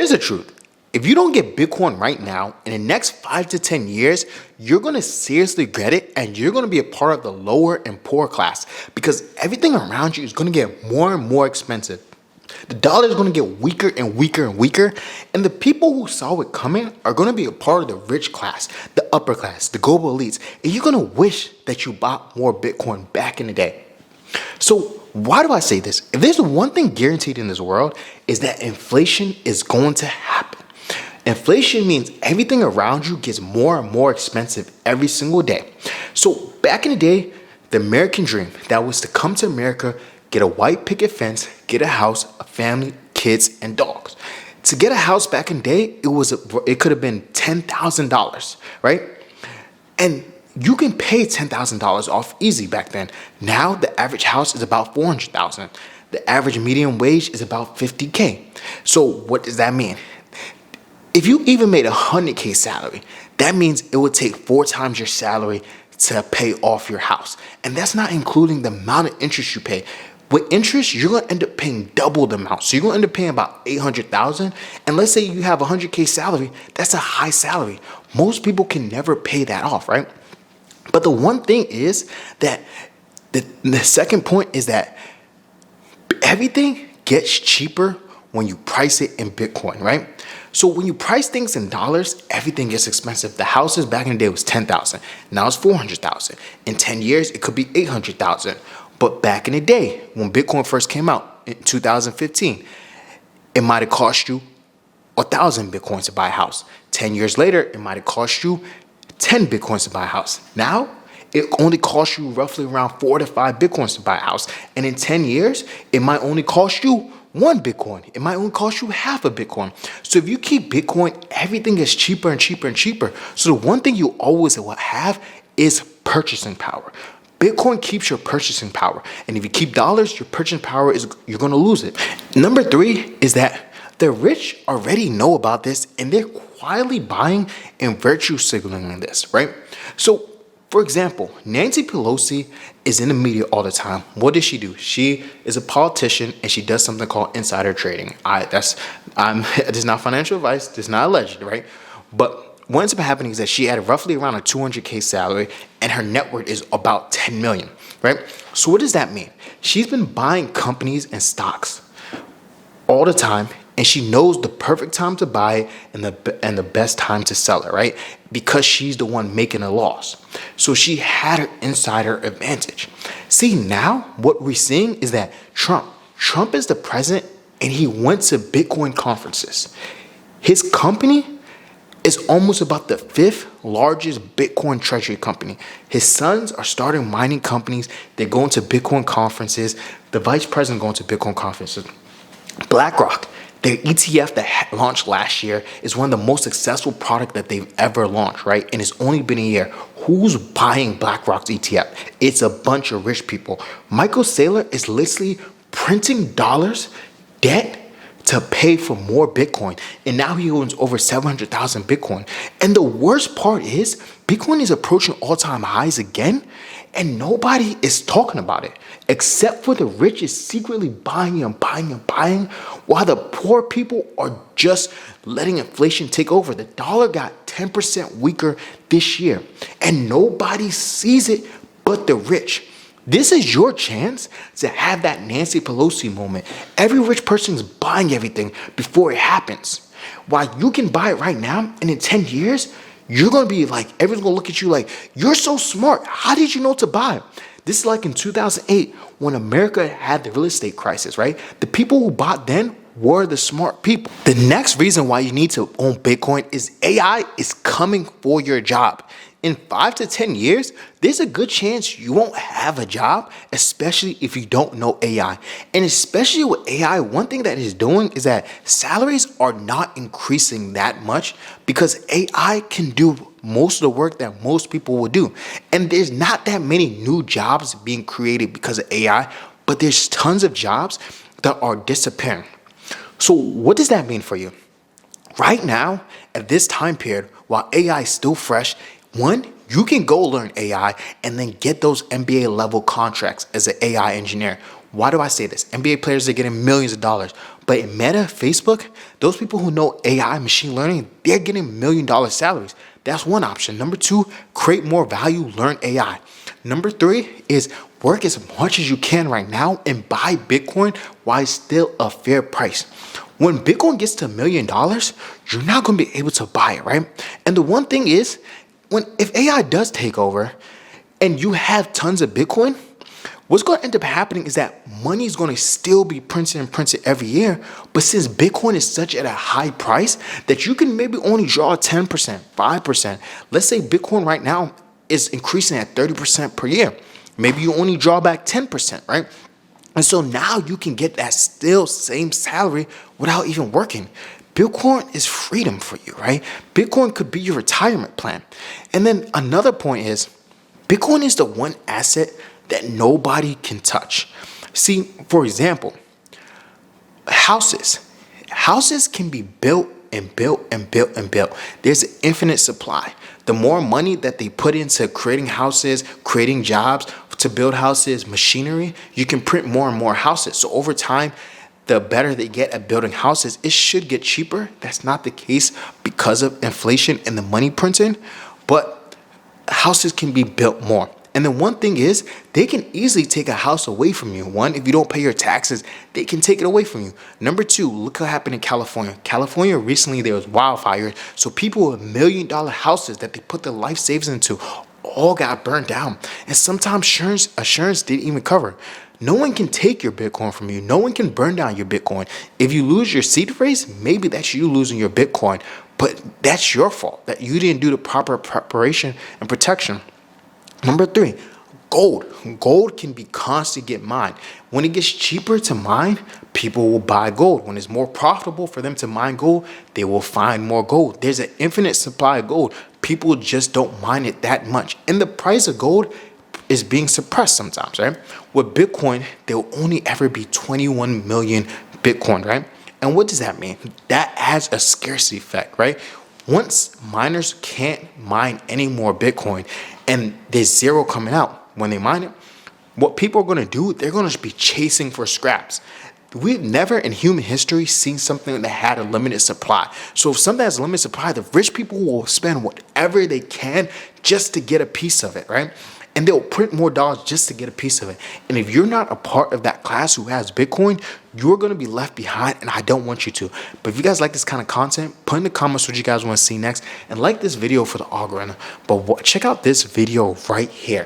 here's the truth. If you don't get Bitcoin right now, in the next 5 to 10 years, you're going to seriously regret it, and you're going to be a part of the lower and poor class because everything around you is going to get more and more expensive. The dollar is going to get weaker and weaker and weaker, and the people who saw it coming are going to be a part of the rich class, the upper class, the global elites, and you're going to wish that you bought more Bitcoin back in the day. So why do I say this? If there's one thing guaranteed in this world, is that inflation is going to happen. Inflation means everything around you gets more and more expensive every single day. So back in the day, the American dream, that was to come to America, get a white picket fence, get a house, a family, kids, and dogs. To get a house back in the day, it could have been $10,000, right? And you can pay $10,000 off easy back then. Now the average house is about $400,000. The average median wage is about $50K. So what does that mean? If you even made $100K salary, that means it would take 4 times your salary to pay off your house. And that's not including the amount of interest you pay. With interest, you're going to end up paying double the amount. So you're going to end up paying about $800,000. And let's say you have a $100K salary, that's a high salary. Most people can never pay that off, right? But the one thing is that the second point is that everything gets cheaper when you price it in Bitcoin, right? So when you price things in dollars, everything gets expensive. The houses back in the day was $10,000. Now it's $400,000. In 10 years, it could be $800,000. But back in the day, when Bitcoin first came out in 2015, it might have cost you 1,000 Bitcoins to buy a house. 10 years later, it might have cost you 10 Bitcoins to buy a house. Now, it only costs you roughly around 4 to 5 Bitcoins to buy a house. And in 10 years, it might only cost you 1 Bitcoin. It might only cost you half a Bitcoin. So if you keep Bitcoin, everything is cheaper and cheaper and cheaper. So the one thing you always will have is purchasing power. Bitcoin keeps your purchasing power. And if you keep dollars, your purchasing power you're going to lose it. Number 3 is that the rich already know about this and they're quietly buying and virtue signaling this, right? So for example, Nancy Pelosi is in the media all the time. What does she do? She is a politician and she does something called insider trading. This is not financial advice. This is not alleged, right? But what ends up happening is that she had roughly around a $200K salary and her net worth is about 10 million, right? So what does that mean? She's been buying companies and stocks all the time, and she knows the perfect time to buy and the best time to sell it, right? Because she's the one making a loss. So she had her insider advantage. See, now what we're seeing is that Trump is the president and he went to Bitcoin conferences. His company is almost about the 5th largest Bitcoin treasury company. His sons are starting mining companies. They're going to Bitcoin conferences. The vice president going to Bitcoin conferences. BlackRock, their ETF that launched last year, is one of the most successful product that they've ever launched, right? And it's only been a year. Who's buying BlackRock's ETF? It's a bunch of rich people. Michael Saylor is literally printing dollars, debt, to pay for more Bitcoin. And now he owns over 700,000 Bitcoin. And the worst part is Bitcoin is approaching all-time highs again, and nobody is talking about it, except for the rich is secretly buying and buying and buying, while the poor people are just letting inflation take over. The dollar got 10% weaker this year, and nobody sees it but the rich. This is your chance to have that Nancy Pelosi moment. Every rich person is buying everything before it happens. While you can buy it right now, and in 10 years, you're going to be like, everyone's going to look at you like, you're so smart. How did you know to buy? This is like in 2008 when America had the real estate crisis, right? The people who bought then were the smart people. The next reason why you need to own Bitcoin is AI is coming for your job. In 5 to 10 years, there's a good chance you won't have a job, especially if you don't know AI. And especially with AI, one thing that it's doing is that salaries are not increasing that much because AI can do most of the work that most people will do. And there's not that many new jobs being created because of AI, but there's tons of jobs that are disappearing. So what does that mean for you? Right now, at this time period, while AI is still fresh, one, you can go learn AI and then get those MBA level contracts as an AI engineer. Why do I say this? NBA players are getting millions of dollars. But in Meta, Facebook, those people who know AI, machine learning, they're getting $1 million salaries. That's one option. Number two, create more value, learn AI. Number three is work as much as you can right now and buy Bitcoin while it's still a fair price. When Bitcoin gets to $1 million, you're not going to be able to buy it, right? And the one thing is, if AI does take over and you have tons of Bitcoin, what's going to end up happening is that money is going to still be printed and printed every year. But since Bitcoin is such at a high price that you can maybe only draw 10%, 5%. Let's say Bitcoin right now is increasing at 30% per year. Maybe you only draw back 10%, right? And so now you can get that still same salary without even working. Bitcoin is freedom for you, right? Bitcoin could be your retirement plan. And then another point is, Bitcoin is the one asset that nobody can touch. See, for example, houses. Houses can be built and built and built and built. There's an infinite supply. The more money that they put into creating houses, creating jobs to build houses, machinery, you can print more and more houses. So over time, the better they get at building houses, it should get cheaper. That's not the case because of inflation and the money printing, but houses can be built more. And then one thing is, they can easily take a house away from you. One, if you don't pay your taxes, they can take it away from you. Number two, look what happened in California. California, recently there was wildfires. So people with $1 million houses that they put their life savings into all got burned down. And sometimes assurance didn't even cover. No one can take your Bitcoin from you. No one can burn down your Bitcoin. If you lose your seed phrase, maybe that's you losing your Bitcoin. But that's your fault, that you didn't do the proper preparation and protection. Number three, gold. Gold can be constantly get mined. When it gets cheaper to mine, people will buy gold. When it's more profitable for them to mine gold, they will find more gold. There's an infinite supply of gold. People just don't mine it that much. And the price of gold is being suppressed sometimes, right? With Bitcoin, there will only ever be 21 million Bitcoin, right? And what does that mean? That adds a scarcity effect, right? Once miners can't mine any more Bitcoin and there's zero coming out when they mine it, what people are going to do, they're going to be chasing for scraps. We've never in human history seen something that had a limited supply. So if something has a limited supply, the rich people will spend whatever they can just to get a piece of it, right? And they'll print more dollars just to get a piece of it. And if you're not a part of that class who has Bitcoin, you're going to be left behind, and I don't want you to. But if you guys like this kind of content, put in the comments what you guys want to see next, and like this video for the algorithm. But check out this video right here.